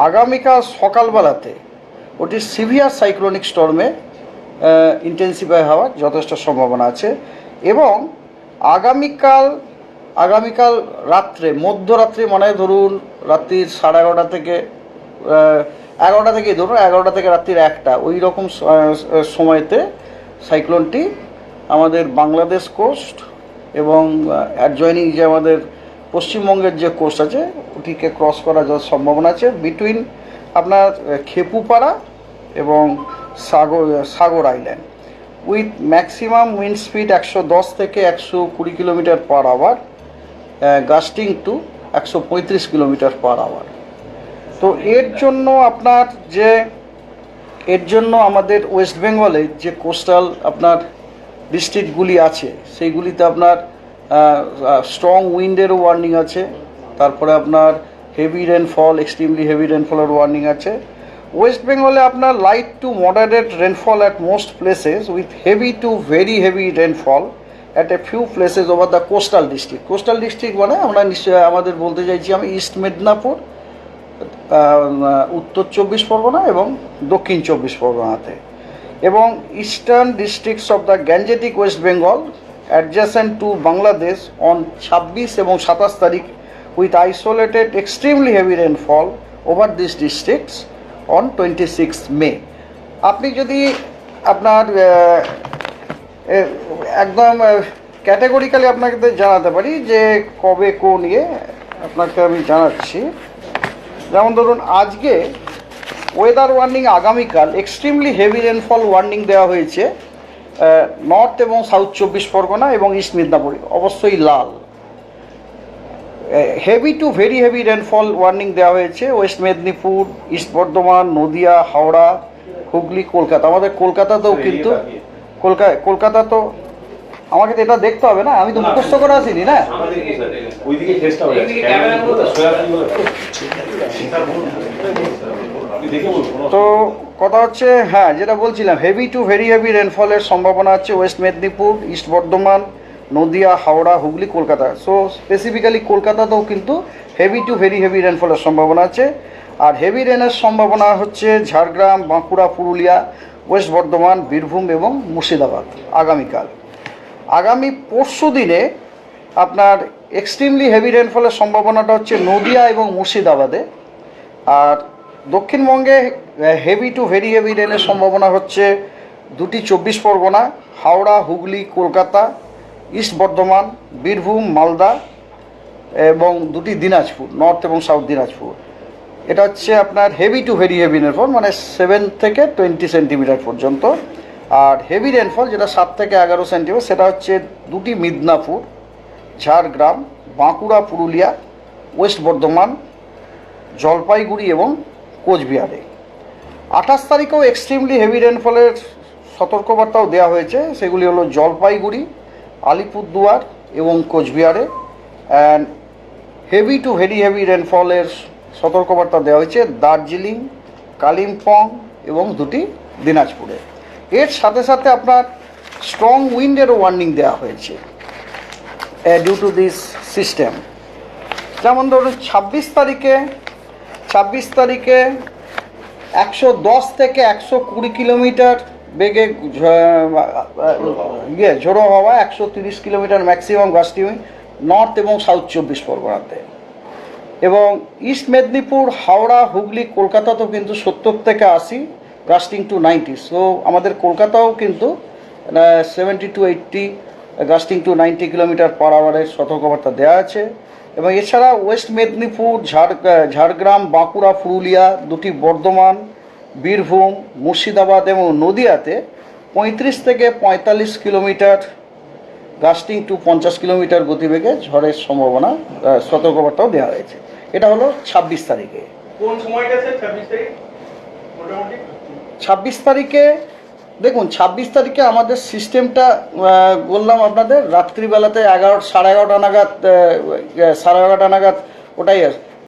আগামীকাল সকালবেলাতে ওটি সিভিয়ার সাইক্লোনিক স্টর্মে ইন্টেন্সিফাই হওয়ার যথেষ্ট সম্ভাবনা আছে। এবং আগামীকাল রাত্রে মধ্যরাত্রি মানে ধরুন রাত্রির 11:30 থেকে 11টা থেকেই ধরুন 11টা থেকে রাত্রির 1টা ওই রকম সময়তে সাইক্লোনটি আমাদের বাংলাদেশ কোস্ট এবং অ্যাডজয়নিং যে আমাদের পশ্চিমবঙ্গের যে কোস্ট আছে ওটিকে ক্রস করার যত সম্ভাবনা আছে বিটুইন আপনার খেপুপাড়া এবং Sagar island with maximum wind speed 110 থেকে 120 kilometre per hour, gusting to 135 kilometre per hour. তো এর জন্য আমাদের ওয়েস্ট বেঙ্গলে যে কোস্টাল আপনার ডিস্ট্রিক্টগুলি আছে সেইগুলিতে আপনার স্ট্রং উইন্ডেরও ওয়ার্নিং আছে, তারপরে আপনার হেভি রেনফল, এক্সট্রিমলি হেভি রেনফলের ওয়ার্নিং আছে। ওয়েস্ট বেঙ্গলে আপনার light to moderate rainfall at most places with heavy to very heavy rainfall at a few places over the coastal district. Coastal district মানে আমরা নিশ্চয়ই আমাদের বলতে চাইছি আমি ইস্ট মেদিনীপুর, উত্তর 24 পরগনা এবং দক্ষিণ 24 পরগনাতে, এবং eastern districts of the Gangetic West Bengal adjacent to Bangladesh on 26 এবং 27 তারিখ with isolated extremely heavy rainfall over this districts on 26 May. আপনি যদি আপনার একদম ক্যাটেগরিক্যালি আপনাকে জানাতে পারি যে কবে কোন আপনাকে আমি জানাচ্ছি। যেমন ধরুন আজকে ওয়েদার ওয়ার্নিং আগামীকাল এক্সট্রিমলি হেভি রেনফল ওয়ার্নিং দেওয়া হয়েছে নর্থ এবং সাউথ 24 পরগনা এবং ইস্ট মেদিনীপুর, অবশ্যই লাল। Heavy to very heavy rainfall warning দেওয়া হয়েছে ওয়েস্ট মেদিনীপুর, ইস্ট বর্ধমান, নদিয়া, হাওড়া, হুগলি, কলকাতা। আমাদের কলকাতাতেও কিন্তু কলকাতা তো আমাকে তো এটা দেখতে হবে না, আমি তো মুখস্থ করে আসিনি না। তো কথা হচ্ছে হ্যাঁ যেটা বলছিলাম হেভি টু ভেরি হেভি রেনফলের সম্ভাবনা আছে West Medinipur, east Bardhaman, Nadia, Howrah, Hooghly, Kolkata. So specifically কলকাতাতেও কিন্তু হেভি টু ভেরি হেভি রেনফলের সম্ভাবনা আছে। আর হেভি রেনের সম্ভাবনা হচ্ছে ঝাড়গ্রাম, বাঁকুড়া, পুরুলিয়া, ওয়েস্ট বর্ধমান, বীরভূম এবং মুর্শিদাবাদ। আগামী পরশু দিনে আপনার এক্সট্রিমলি হেভি রেনফলের সম্ভাবনাটা হচ্ছে নদিয়া এবং মুর্শিদাবাদে। আর দক্ষিণবঙ্গে হেভি টু ভেরি হেভি রেনের সম্ভাবনা হচ্ছে দুটি 24 পরগনা, হাওড়া, হুগলি, কলকাতা, ইস্ট বর্ধমান, বীরভূম, মালদা এবং দুটি দিনাজপুর, নর্থ এবং সাউথ দিনাজপুর। এটা হচ্ছে আপনার heavy to very heavy rainfall মানে 7 থেকে 20 সেন্টিমিটার পর্যন্ত। আর হেভি রেনফল যেটা 7 থেকে 11 সেন্টিমিটার সেটা হচ্ছে দুটি মিদনাপুর, ঝাড়গ্রাম, বাঁকুড়া, পুরুলিয়া, ওয়েস্ট বর্ধমান, জলপাইগুড়ি এবং কোচবিহারে। 28 তারিখেও এক্সট্রিমলি হেভি রেনফলের সতর্কবার্তাও দেওয়া হয়েছে, সেগুলি হলো জলপাইগুড়ি, আলিপুরদুয়ার এবং কোচবিহারে। And heavy to very heavy রেনফলের সতর্কবার্তা দেওয়া হয়েছে দার্জিলিং, কালিম্পং এবং দুটি দিনাজপুরে। এর সাথে সাথে আপনার স্ট্রং উইন্ডেরও ওয়ার্নিং দেওয়া হয়েছে ডিউ টু দিস সিস্টেম। যেমন ধরুন 26 তারিখে 110 থেকে 120 কিলোমিটার বেগে ঝোড়ো হওয়া, 130 কিলোমিটার ম্যাক্সিমাম গাস্টিং নর্থ এবং সাউথ 24 পরগনাতে। এবং ইস্ট মেদিনীপুর, হাওড়া, হুগলি, কলকাতাতেও কিন্তু 70 থেকে 80, গাস্টিং টু 90। সো আমাদের কলকাতাও কিন্তু 70 to 80, gusting to 90 kilometre per আওয়ারের সতর্কবার্তা দেওয়া আছে। এবং এছাড়া ওয়েস্ট মেদিনীপুর, ঝাড়গ্রাম, বাঁকুড়া, পুরুলিয়া, দুটি বর্ধমান, বীরভূম, মুর্শিদাবাদ এবং নদিয়াতে 35 থেকে 45 কিলোমিটার, গাস্টিং টু 50 কিলোমিটার গতিবেগে ঝড়ের সম্ভাবনা সতর্কবার্তাও দেওয়া হয়েছে। এটা হলো 26 তারিখে। কোন সময়টা স্যার 26 তারিখ মোটামুটি? 26 তারিখে দেখুন 26 তারিখে আমাদের সিস্টেমটা বললাম আপনাদের রাত্রিবেলাতে 11:30 নাগাদ ওটাই আছে।